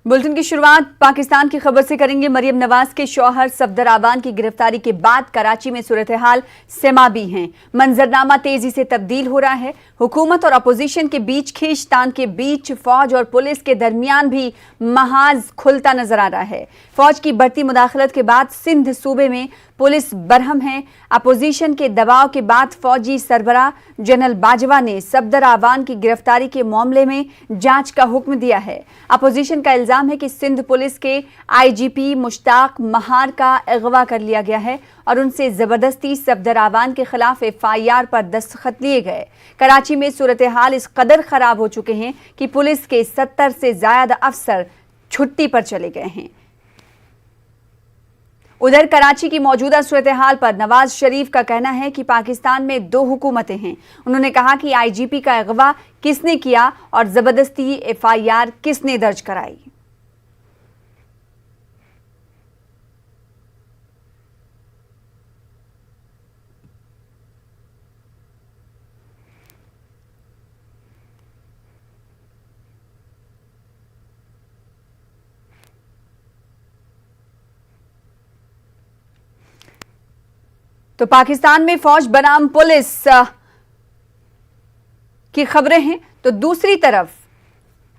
Bulletin की शुरुआत पाकिस्तान की खबर से करेंगे। मरियम नवाज के शौहर सफदर आवान की गिरफ्तारी के बाद कराची में सूरत हाल सेमाबी है। मंजरनामा तेजी से तब्दील हो रहा है। हुकूमत और अपोजिशन के बीच खींचतान के बीच फौज और पुलिस के दरमियान भी महाज खुलता नजर आ रहा है। फौज की बढ़ती मुदाखलत के बाद सिंध सूबे में पुलिस बरहम है। अपोजिशन के दबाव के बाद फौजी सरबराह जनरल बाजवा ने सफदर आवान की गिरफ्तारी के मामले में जांच का हुक्म दिया है। अपोजिशन का इल्जाम है कि सिंध पुलिस के आईजीपी मुश्ताक महार का अगवा कर लिया गया है और उनसे जबरदस्ती सफदर आवान के खिलाफ एफआईआर पर दस्तखत लिए गए। कराची में सूरत हाल इस कदर खराब हो चुके हैं कि पुलिस के 70 से ज्यादा अफसर छुट्टी पर चले गए हैं। उधर कराची की मौजूदा सूरत हाल पर नवाज शरीफ का कहना है कि पाकिस्तान में 2 हुकूमतें हैं। उन्होंने कहा कि आईजीपी का अगवा किसने किया और जबरदस्ती एफआईआर किसने दर्ज कराई। तो पाकिस्तान में फौज बनाम पुलिस की खबरें हैं, तो दूसरी तरफ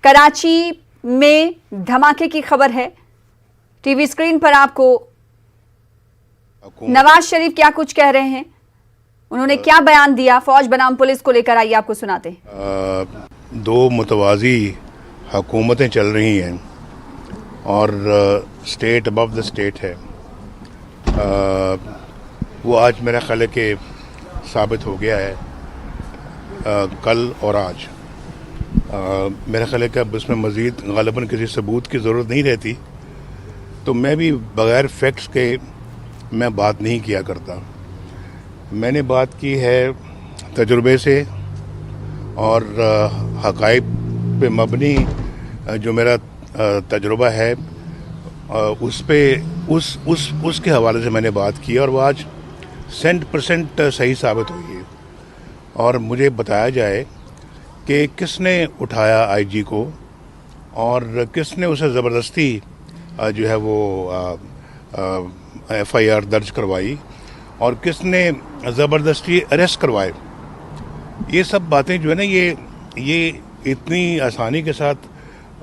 कराची में धमाके की खबर है। टीवी स्क्रीन पर आपको नवाज शरीफ क्या कुछ कह रहे हैं, उन्होंने क्या बयान दिया फौज बनाम पुलिस को लेकर, आइए आपको सुनाते हैं। 2 मुतवाजी हुकूमतें चल रही हैं और स्टेट अबव द स्टेट है। वो आज मेरा ख्याल है कि साबित हो गया है, कल और आज। मेरा ख्याल है कि अब इसमें मज़ीद ग़ालिबन किसी सबूत की ज़रूरत नहीं रहती। तो मैं भी बग़ैर फैक्ट्स के मैं बात नहीं किया करता। मैंने बात की है तजुर्बे से और हक़ाइक़ पे मबनी जो मेरा तजुर्बा है उसके हवाले से मैंने बात की और वो आज 100% सही साबित हुई है। और मुझे बताया जाए कि किसने उठाया आईजी को और किसने उसे ज़बरदस्ती जो है वो एफआईआर दर्ज करवाई और किसने ज़बरदस्ती अरेस्ट करवाए। ये सब बातें जो है ना ये इतनी आसानी के साथ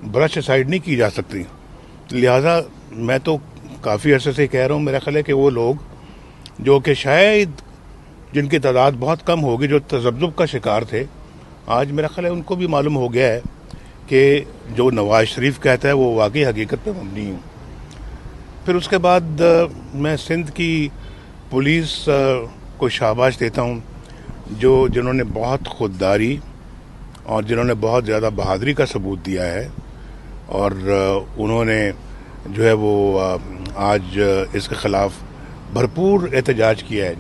ब्रश साइड नहीं की जा सकती। लिहाजा मैं तो काफ़ी अरसे से कह रहा हूँ, मेरा ख्याल है कि वो लोग जो कि शायद जिनकी तादाद बहुत कम होगी जो तज़ब्ज़ुब का शिकार थे, आज मेरा ख्याल है उनको भी मालूम हो गया है कि जो नवाज शरीफ कहता है वो वाकई हकीकत पे मबनी है। फिर उसके बाद मैं सिंध की पुलिस को शाबाश देता हूँ जिन्होंने बहुत खुददारी और जिन्होंने बहुत ज़्यादा बहादुरी का सबूत दिया है और उन्होंने जो है वो आज इसके ख़िलाफ़ भरपूर एहतजाज किया है।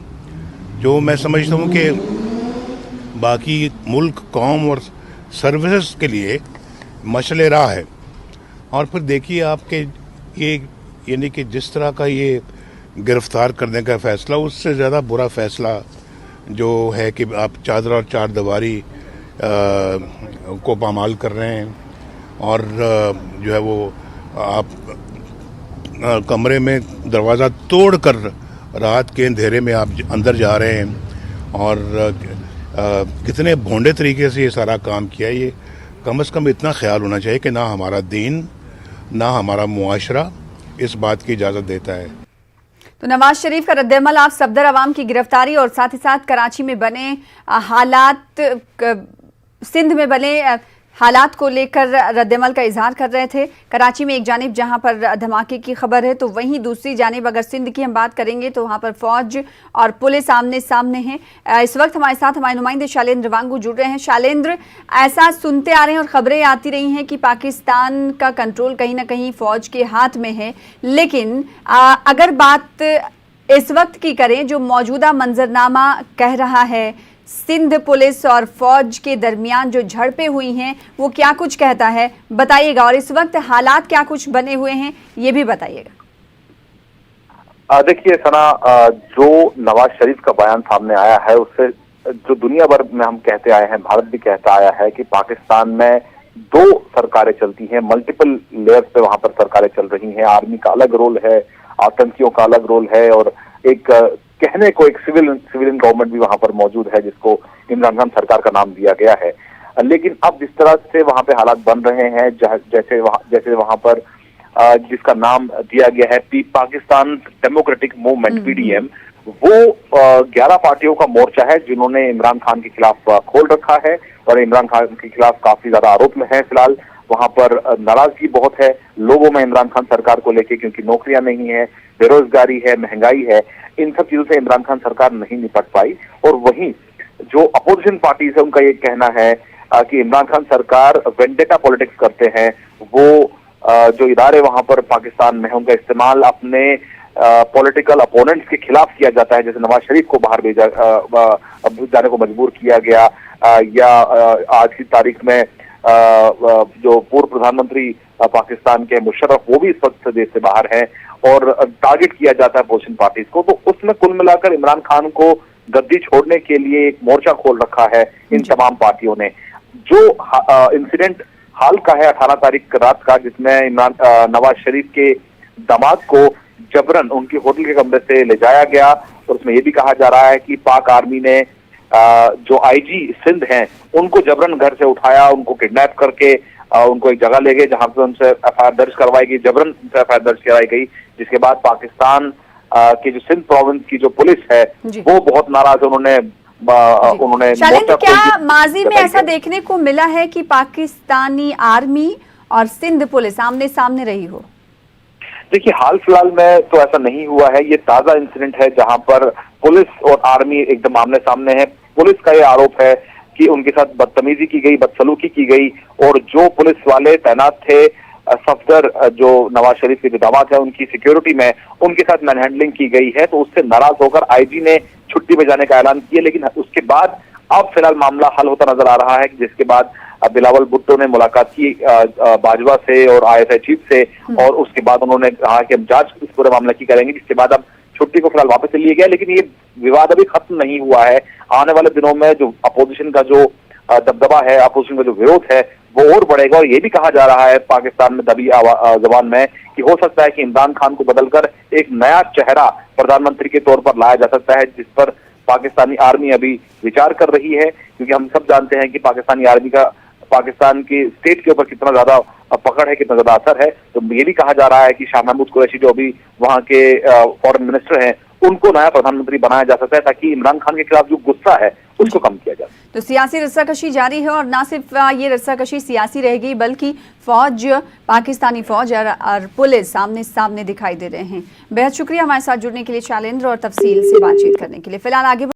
जो मैं समझता हूँ कि बाकी मुल्क, कौम और सर्विसेज के लिए मशले राह है। और फिर देखिए आपके ये यानी कि जिस तरह का ये गिरफ्तार करने का फ़ैसला, उससे ज़्यादा बुरा फ़ैसला जो है कि आप चादर और चार दीवारी को पामाल कर रहे हैं और जो है वो आप कमरे में दरवाज़ा तोड़कर रात के अंधेरे में आप अंदर जा रहे हैं और कितने भोंडे तरीके से ये सारा काम किया। ये कम से कम इतना ख्याल होना चाहिए कि ना हमारा दीन ना हमारा मुआशरा इस बात की इजाज़त देता है। तो नवाज शरीफ का रद्दअमल आप सफदर अवाम की गिरफ्तारी और साथ ही साथ कराची में बने हालात, सिंध में बने हालात को लेकर रद्दअमल का इजहार कर रहे थे। कराची में एक जानिब जहां पर धमाके की खबर है तो वहीं दूसरी जानिब अगर सिंध की हम बात करेंगे तो वहां पर फौज और पुलिस आमने सामने हैं। इस वक्त हमारे साथ हमारे नुमाइंदे शालेंद्र वांगू जुड़ रहे हैं। शालेंद्र, ऐसा सुनते आ रहे हैं और खबरें आती रही हैं कि पाकिस्तान का कंट्रोल कहीं ना कहीं फौज के हाथ में है, लेकिन अगर बात इस वक्त की करें जो मौजूदा मंजरनामा कह रहा है सिंध पुलिस और फौज के दरमियान जो झड़पें हुई हैं वो क्या कुछ कहता है, बताइएगा। और इस वक्त हालात क्या कुछ बने हुए हैं ये भी बताइएगा। देखिए सना, जो नवाज शरीफ का बयान सामने आया है उससे जो दुनिया भर में हम कहते आए हैं, भारत भी कहता आया है कि पाकिस्तान में दो सरकारें चलती हैं, मल्टीपल लेयर्स पे वहां पर सरकारें चल रही हैं। आर्मी का अलग रोल है, आतंकियों का अलग रोल है, और एक कहने को एक सिविलियन गवर्नमेंट भी वहां पर मौजूद है जिसको इमरान खान सरकार का नाम दिया गया है। लेकिन अब जिस तरह से वहां पे हालात बन रहे हैं, जैसे वहां पर जिसका नाम दिया गया है पाकिस्तान डेमोक्रेटिक मूवमेंट पीडीएम, वो 11 पार्टियों का मोर्चा है जिन्होंने इमरान खान के खिलाफ खोल रखा है और इमरान खान के खिलाफ काफी ज्यादा आरोप में है। फिलहाल वहां पर नाराजगी बहुत है लोगों में इमरान खान सरकार को लेके, क्योंकि नौकरियां नहीं है, बेरोजगारी है, महंगाई है। इन सब चीजों से इमरान खान सरकार नहीं निपट पाई। और वहीं जो अपोजिशन पार्टीज है उनका ये कहना है कि इमरान खान सरकार वेंडेटा पॉलिटिक्स करते हैं। वो जो इदारे वहां पर पाकिस्तान में है उनका इस्तेमाल अपने पॉलिटिकल अपोनेंट्स के खिलाफ किया जाता है, जैसे नवाज शरीफ को बाहर जाने को मजबूर किया गया, या आज की तारीख में जो पूर्व प्रधानमंत्री पाकिस्तान के मुशर्रफ, वो भी इस वक्त देश से बाहर हैं और टारगेट किया जाता है अपोजिशन पार्टीज को। तो उसमें कुल मिलाकर इमरान खान को गद्दी छोड़ने के लिए एक मोर्चा खोल रखा है इन तमाम पार्टियों ने। जो इंसिडेंट हाल का है 18 तारीख रात का, जिसमें नवाज शरीफ के दामाद को जबरन उनकी होटल के कमरे से ले जाया गया, और उसमें यह भी कहा जा रहा है कि पाक आर्मी ने जो आईजी सिंध हैं उनको जबरन घर से उठाया, उनको किडनैप करके उनको एक जगह ले गए जहां पर उनसे एफआईआर दर्ज करवाई गई, जबरन उनसे एफआईआर दर्ज कराई गई। जिसके बाद पाकिस्तान की जो सिंध प्रोविंस की जो पुलिस है वो बहुत नाराज है। उन्होंने शैलेंद्र, क्या माजी में ऐसा देखने को मिला है कि पाकिस्तानी आर्मी और सिंध पुलिस आमने सामने रही हो? देखिए, हाल फिलहाल में तो ऐसा नहीं हुआ है। ये ताजा इंसिडेंट है जहां पर पुलिस और आर्मी एकदम आमने सामने है। पुलिस का ये आरोप है कि उनके साथ बदतमीजी की गई, बदसलूकी की गई, और जो पुलिस वाले तैनात थे सफदर, जो नवाज शरीफ के जो दामाद है, उनकी सिक्योरिटी में उनके साथ मैनहैंडलिंग की गई है। तो उससे नाराज होकर आईजी ने छुट्टी में जाने का ऐलान किया। लेकिन उसके बाद अब फिलहाल मामला हल होता नजर आ रहा है, जिसके बाद बिलावल भुट्टो ने मुलाकात की बाजवा से और आईएसआई चीफ से, और उसके बाद उन्होंने कहा कि हम जांच इस पूरे मामले की करेंगे। जिसके बाद अब छुट्टी को फिलहाल वापस ले लिया गया। लेकिन ये विवाद अभी खत्म नहीं हुआ है। आने वाले दिनों में जो अपोजिशन का जो दबदबा है, अपोजिशन का जो विरोध है, वो और बढ़ेगा। और ये भी कहा जा रहा है पाकिस्तान में दबी जबान में कि हो सकता है कि इमरान खान को बदलकर एक नया चेहरा प्रधानमंत्री के तौर पर लाया जा सकता है, जिस पर पाकिस्तानी आर्मी अभी विचार कर रही है। क्योंकि हम सब जानते हैं कि पाकिस्तानी आर्मी का पाकिस्तान की स्टेट के ऊपर कितना ज्यादा पकड़ है, कितना ज्यादा असर है। तो ये भी कहा जा रहा है कि शाह महमूद कुरैशी जो अभी वहां के फॉरेन मिनिस्टर हैं, उनको नया प्रधानमंत्री बनाया जा सकता है, ताकि इमरान खान के खिलाफ जो गुस्सा है उसको कम किया जाए। तो सियासी रस्साकशी जारी है, और ना सिर्फ ये रस्साकशी सियासी रहेगी, बल्कि फौज, पाकिस्तानी फौज और पुलिस सामने सामने दिखाई दे रहे हैं। बेहद शुक्रिया हमारे साथ जुड़ने के लिए शैलेंद्र, और तफसील से बातचीत करने के लिए। फिलहाल आगे